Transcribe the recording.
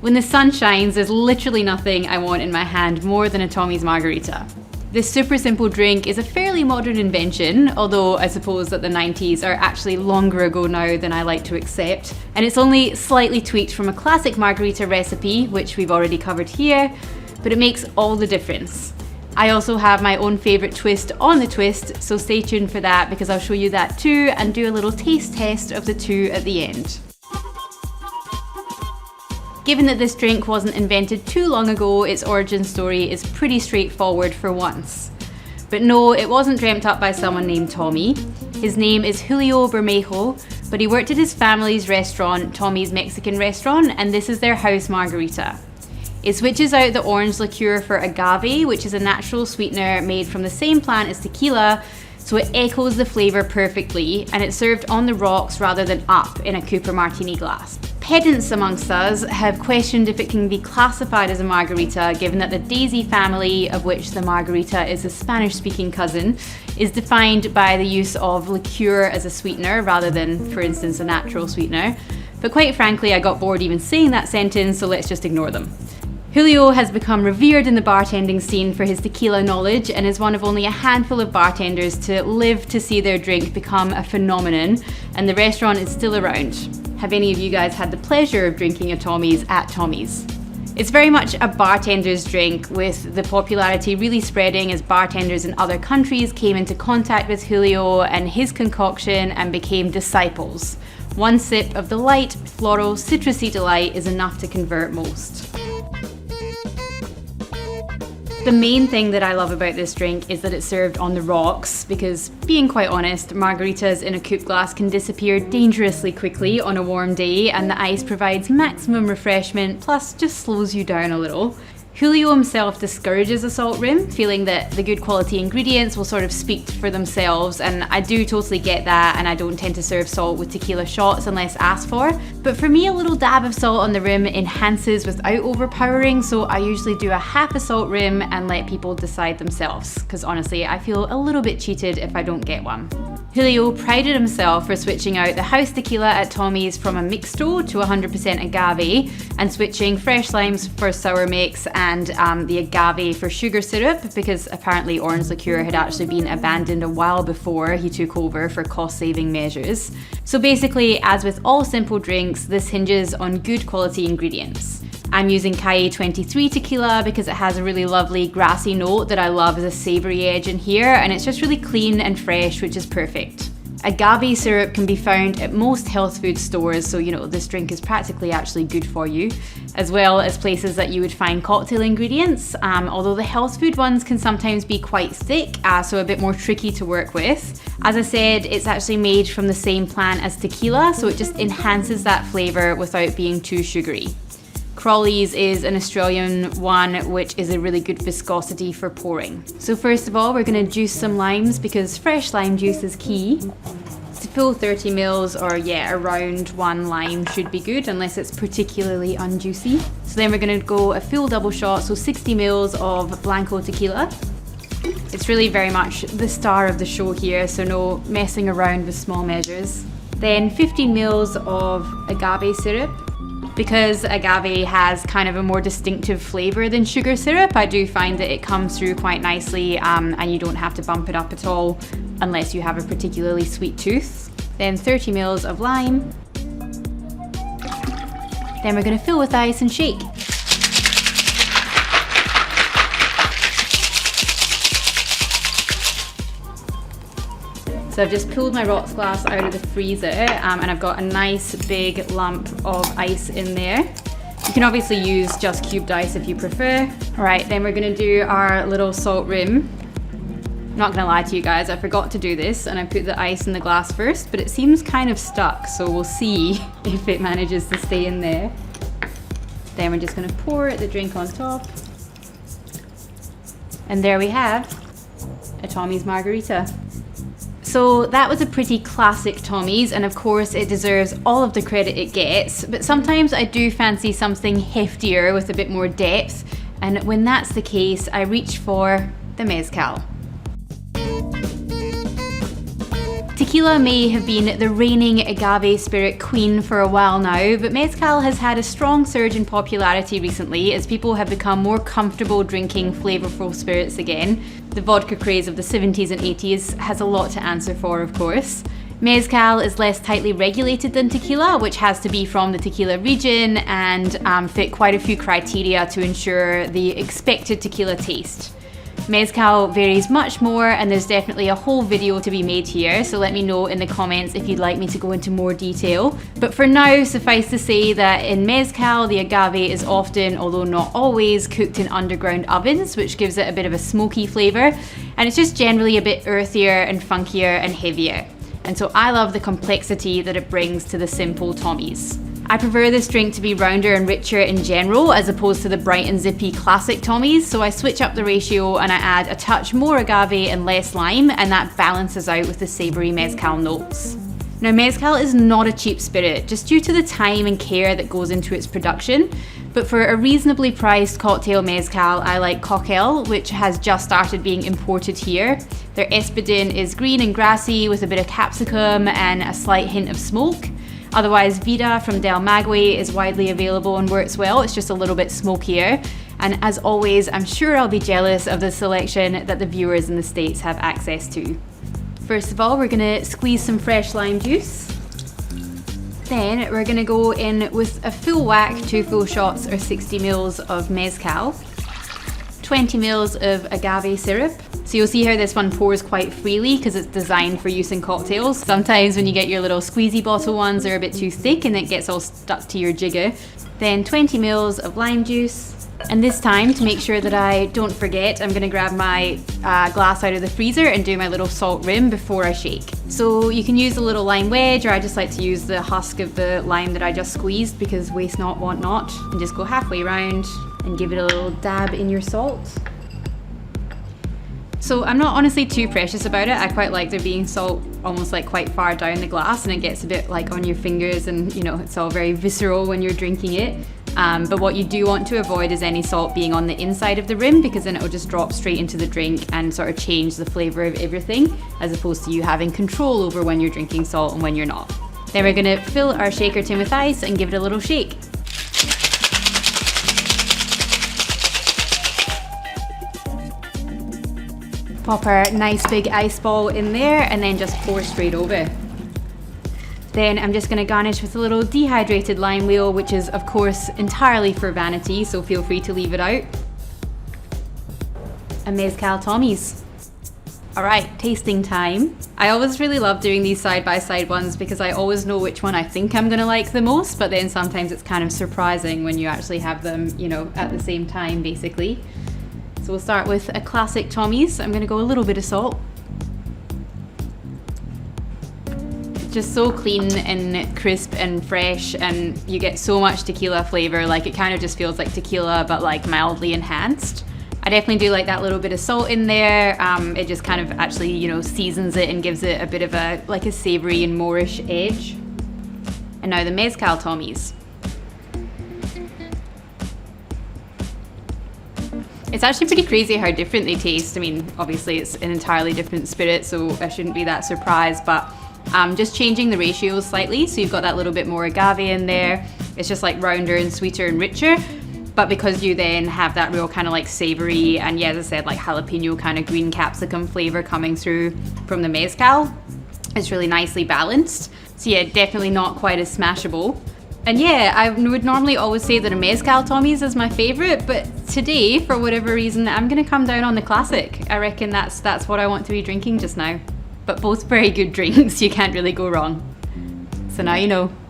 When the sun shines, there's literally nothing I want in my hand more than a Tommy's Margarita. This super simple drink is a fairly modern invention, although I suppose that the 90s are actually longer ago now than I like to accept, and it's only slightly tweaked from a classic margarita recipe, which we've already covered here, but it makes all the difference. I also have my own favourite twist on the twist, so stay tuned for that because I'll show you that too and do a little taste test of the two at the end. Given that this drink wasn't invented too long ago, its origin story is pretty straightforward for once. But no, it wasn't dreamt up by someone named Tommy. His name is Julio Bermejo, but he worked at his family's restaurant, Tommy's Mexican restaurant, and this is their house margarita. It switches out the orange liqueur for agave, which is a natural sweetener made from the same plant as tequila, so it echoes the flavour perfectly, and it's served on the rocks rather than up in a Cooper martini glass. Pedants amongst us have questioned if it can be classified as a margarita, given that the Daisy family, of which the margarita is a Spanish-speaking cousin, is defined by the use of liqueur as a sweetener rather than, for instance, a natural sweetener. But quite frankly, I got bored even saying that sentence, so let's just ignore them. Julio has become revered in the bartending scene for his tequila knowledge and is one of only a handful of bartenders to live to see their drink become a phenomenon, and the restaurant is still around. Have any of you guys had the pleasure of drinking a Tommy's at Tommy's? It's very much a bartender's drink, with the popularity really spreading as bartenders in other countries came into contact with Julio and his concoction and became disciples. One sip of the light, floral, citrusy delight is enough to convert most. The main thing that I love about this drink is that it's served on the rocks, because being quite honest, margaritas in a coupe glass can disappear dangerously quickly on a warm day, and the ice provides maximum refreshment, plus just slows you down a little. Julio himself discourages a salt rim, feeling that the good quality ingredients will sort of speak for themselves, and I do totally get that, and I don't tend to serve salt with tequila shots unless asked for. But for me, a little dab of salt on the rim enhances without overpowering, so I usually do a half a salt rim and let people decide themselves, because honestly, I feel a little bit cheated if I don't get one. Julio prided himself for switching out the house tequila at Tommy's from a mixto to 100% agave, and switching fresh limes for sour mix and the agave for sugar syrup, because apparently orange liqueur had actually been abandoned a while before he took over for cost-saving measures. So basically, as with all simple drinks, this hinges on good quality ingredients. I'm using Calle 23 tequila because it has a really lovely grassy note that I love as a savoury edge in here, and it's just really clean and fresh, which is perfect. Agave syrup can be found at most health food stores, so you know this drink is practically actually good for you, as well as places that you would find cocktail ingredients, although the health food ones can sometimes be quite thick, so a bit more tricky to work with. As I said, it's actually made from the same plant as tequila, so it just enhances that flavour without being too sugary. Crawley's is an Australian one, which is a really good viscosity for pouring. So first of all, we're going to juice some limes because fresh lime juice is key. It's a full 30 mils, or yeah, around one lime should be good unless it's particularly unjuicy. So then we're going to go a full double shot, so 60 mils of blanco tequila. It's really very much the star of the show here, so no messing around with small measures. Then 15 mils of agave syrup. Because agave has kind of a more distinctive flavour than sugar syrup, I do find that it comes through quite nicely, and you don't have to bump it up at all unless you have a particularly sweet tooth. Then 30 mils of lime. Then we're going to fill with ice and shake. So I've just pulled my rocks glass out of the freezer, and I've got a nice big lump of ice in there. You can obviously use just cubed ice if you prefer. All right, then we're gonna do our little salt rim. I'm not gonna lie to you guys, I forgot to do this, and I put the ice in the glass first, but it seems kind of stuck, so we'll see if it manages to stay in there. Then we're just gonna pour the drink on top. And there we have a Tommy's Margarita. So that was a pretty classic Tommy's, and of course it deserves all of the credit it gets, but sometimes I do fancy something heftier with a bit more depth, and when that's the case, I reach for the Mezcal. Tequila may have been the reigning agave spirit queen for a while now, but Mezcal has had a strong surge in popularity recently as people have become more comfortable drinking flavorful spirits again. The vodka craze of the 70s and 80s has a lot to answer for, of course. Mezcal is less tightly regulated than tequila, which has to be from the tequila region and fit quite a few criteria to ensure the expected tequila taste. Mezcal varies much more, and there's definitely a whole video to be made here, so let me know in the comments if you'd like me to go into more detail. But for now, suffice to say that in Mezcal, the agave is often, although not always, cooked in underground ovens, which gives it a bit of a smoky flavour, and it's just generally a bit earthier and funkier and heavier. And so I love the complexity that it brings to the simple Tommies. I prefer this drink to be rounder and richer in general, as opposed to the bright and zippy classic Tommies, so I switch up the ratio and I add a touch more agave and less lime, and that balances out with the savoury Mezcal notes. Now, Mezcal is not a cheap spirit, just due to the time and care that goes into its production, but for a reasonably priced cocktail Mezcal, I like Cocktail, which has just started being imported here. Their espadin is green and grassy with a bit of capsicum and a slight hint of smoke. Otherwise, Vida from Del Maguey is widely available and works well. It's just a little bit smokier. And as always, I'm sure I'll be jealous of the selection that the viewers in the States have access to. First of all, we're gonna squeeze some fresh lime juice. Then we're gonna go in with a full whack, 2 full shots or 60 mils of Mezcal, 20 mils of agave syrup. So you'll see how this one pours quite freely because it's designed for use in cocktails. Sometimes when you get your little squeezy bottle ones, they're a bit too thick and it gets all stuck to your jigger. Then 20 mils of lime juice. And this time, to make sure that I don't forget, I'm gonna grab my glass out of the freezer and do my little salt rim before I shake. So you can use a little lime wedge, or I just like to use the husk of the lime that I just squeezed because waste not, want not. And just go halfway around and give it a little dab in your salt. So I'm not honestly too precious about it. I quite like there being salt almost like quite far down the glass, and it gets a bit like on your fingers, and you know, it's all very visceral when you're drinking it. But what you do want to avoid is any salt being on the inside of the rim, because then it will just drop straight into the drink and sort of change the flavour of everything, as opposed to you having control over when you're drinking salt and when you're not. Then we're gonna fill our shaker tin with ice and give it a little shake. Pop our nice big ice ball in there and then just pour straight over. Then I'm just going to garnish with a little dehydrated lime wheel, which is of course entirely for vanity, so feel free to leave it out. And Mezcal Tommies. Alright, tasting time. I always really love doing these side by side ones because I always know which one I think I'm going to like the most, but then sometimes it's kind of surprising when you actually have them, you know, at the same time basically. So we'll start with a classic Tommies. I'm going to go a little bit of salt. Just so clean and crisp and fresh, and you get so much tequila flavor. Like, it kind of just feels like tequila but like mildly enhanced. I definitely do like that little bit of salt in there. It just kind of actually, you know, seasons it and gives it a bit of a like a savory and Moorish edge. And now the Mezcal Tommies. It's actually pretty crazy how different they taste. I mean, obviously it's an entirely different spirit, so I shouldn't be that surprised, but just changing the ratios slightly, so you've got that little bit more agave in there. It's just like rounder and sweeter and richer, but because you then have that real kind of like savory and, yeah, as I said, like jalapeno kind of green capsicum flavor coming through from the Mezcal, it's really nicely balanced. So yeah, definitely not quite as smashable. And yeah, I would normally always say that a Mezcal Tommies is my favorite, but today, for whatever reason, I'm gonna come down on the classic. I reckon that's what I want to be drinking just now. But both very good drinks, you can't really go wrong. So now you know.